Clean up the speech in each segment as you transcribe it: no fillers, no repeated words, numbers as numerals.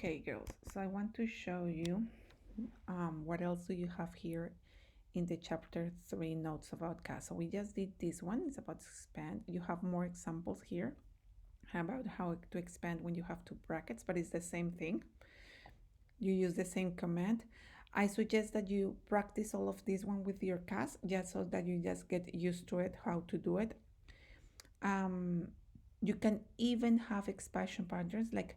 Okay, girls, so I want to show you what else do you have here in the chapter 3 notes about CAS. So we just did this one, it's about expand. You have more examples here about how to expand when you have two brackets, but it's the same thing. You use the same command. I suggest that you practice all of this one with your CAS just so that you just get used to it, how to do it. You can even have expansion patterns. Like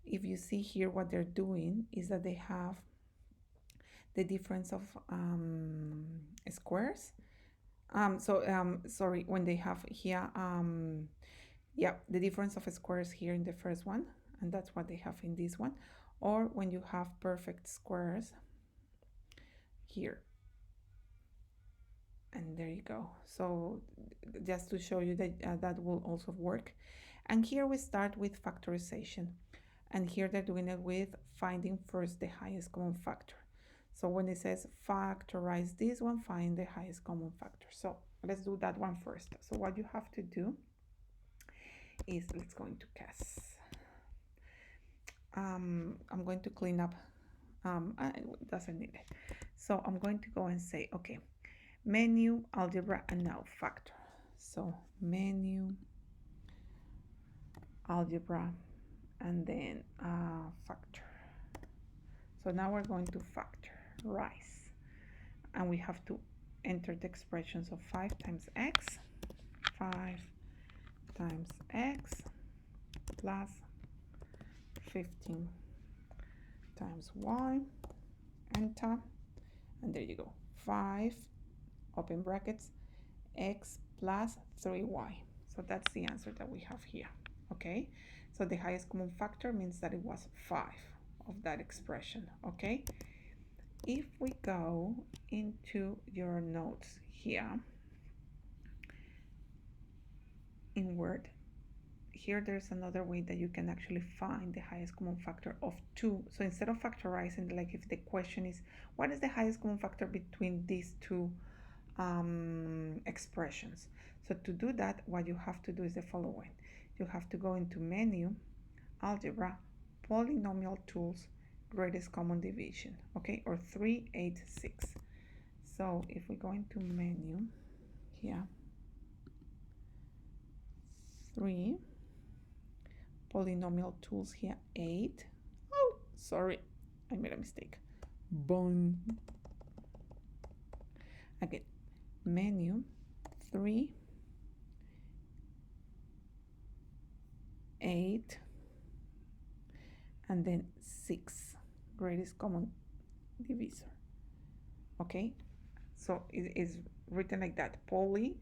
if you see here, what they're doing is that they have the difference of squares. Sorry, when they have here, yeah, the difference of squares here in the first one, and that's what they have in this one. Or when you have perfect squares here. And there you go. So just to show you that that will also work. And here we start with factorization. And here they're doing it with finding first the highest common factor. So when it says factorize this one, find the highest common factor. So let's do that one first. So what you have to do is, let's go into CAS. I'm going to clean up, it doesn't need it. So I'm going to go and say, okay, menu, algebra, and now factor. So menu, algebra, and then factor. So now we're going to factorize, and we have to enter the expressions of 5 times x, 5 times x plus 15 times y, enter, and there you go, 5 open brackets x plus 3y. So that's the answer that we have here. Okay, so the highest common factor means that it was 5 of that expression. Okay, if we go into your notes here in Word, here there's another way that you can actually find the highest common factor of 2. So instead of factorizing, like if the question is what is the highest common factor between these two expressions, so to do that, what you have to do is the following. You have to go into menu, algebra, polynomial tools, greatest common division, okay, or 386. So if we go into menu here, 3, polynomial tools here, 8. Oh, sorry, I made a mistake. Boom. Again, menu, 3, 8, and then 6, greatest common divisor. Okay, so it is written like that, poly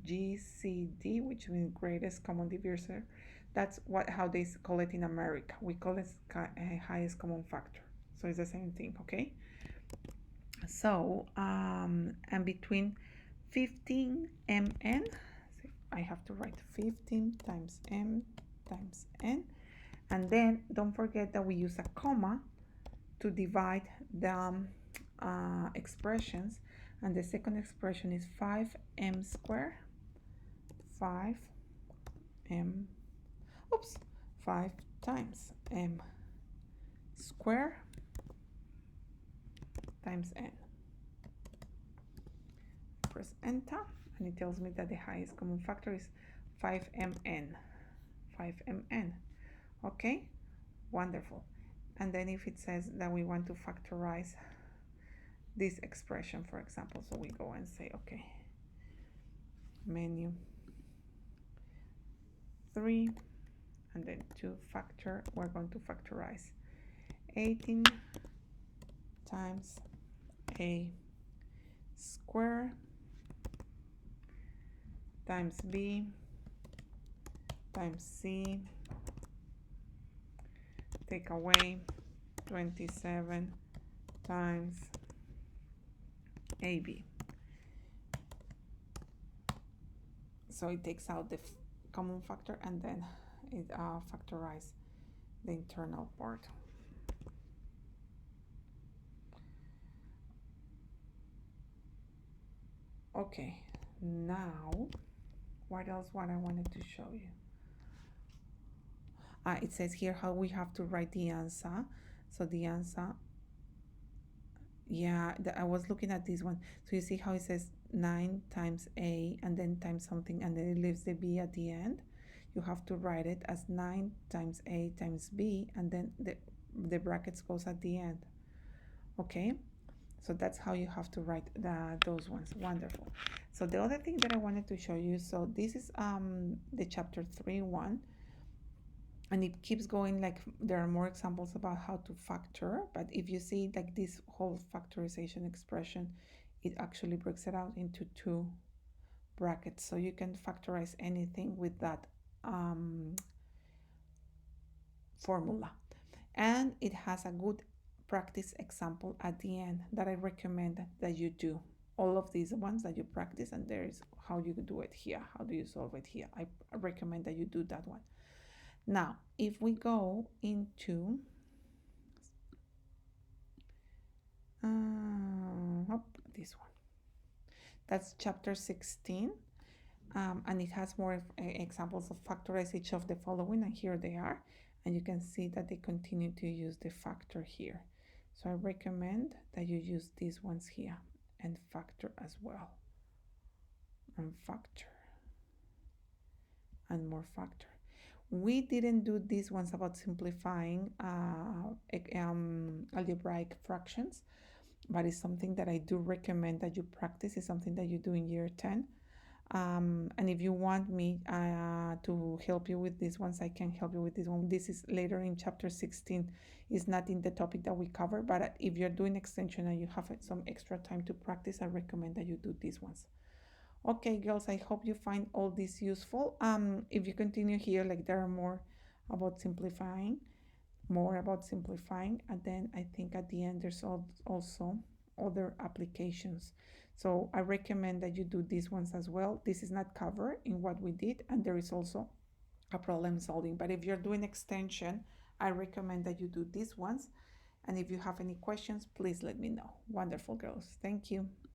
GCD, which means greatest common divisor. That's how they call it in America. We call it highest common factor. So it's the same thing. Okay, so and between 15 mn, so I have to write 15 times m times n, and then don't forget that we use a comma to divide the expressions, and the second expression is 5m squared, 5m, 5 times m squared times n. Press enter, and it tells me that the highest common factor is 5mn. 5mn. Okay, wonderful. And then if it says that we want to factorize this expression, for example, so we go and say, okay, menu, 3, and then to factor, we're going to factorize 18 times a square times b times c, take away 27 times ab. So it takes out the common factor, and then it factorizes the internal part. Okay, now what else I wanted to show you? It says here how we have to write the answer. So the answer, yeah, I was looking at this one. So you see how it says 9 times a and then times something and then it leaves the b at the end. You have to write it as 9 times a times b and then the brackets goes at the end. Okay, so that's how you have to write those ones. Wonderful. So the other thing that I wanted to show you, so this is the chapter 3 one, and it keeps going. Like there are more examples about how to factor, but if you see like this whole factorization expression, it actually breaks it out into 2 brackets, so you can factorize anything with that formula. And it has a good practice example at the end that I recommend that you do. All of these ones that you practice, and there is how you do it here. How do you solve it here? I recommend that you do that one. Now, if we go into this one, that's chapter 16, and it has more examples of factorize each of the following, and here they are, and you can see that they continue to use the factor here. So I recommend that you use these ones here and factor as well, and factor, and more factor. We didn't do these ones about simplifying algebraic fractions, but it's something that I do recommend that you practice. It's something that you do in year 10. And if you want me to help you with these ones, I can help you with this one. This is later in chapter 16. It's not in the topic that we cover, but if you're doing extension and you have some extra time to practice, I recommend that you do these ones. Okay, girls, I hope you find all this useful. If you continue here, like there are more about simplifying, and then I think at the end there's also other applications. So I recommend that you do these ones as well. This is not covered in what we did, and there is also a problem solving. But if you're doing extension, I recommend that you do these ones. And if you have any questions, please let me know. Wonderful, girls. Thank you.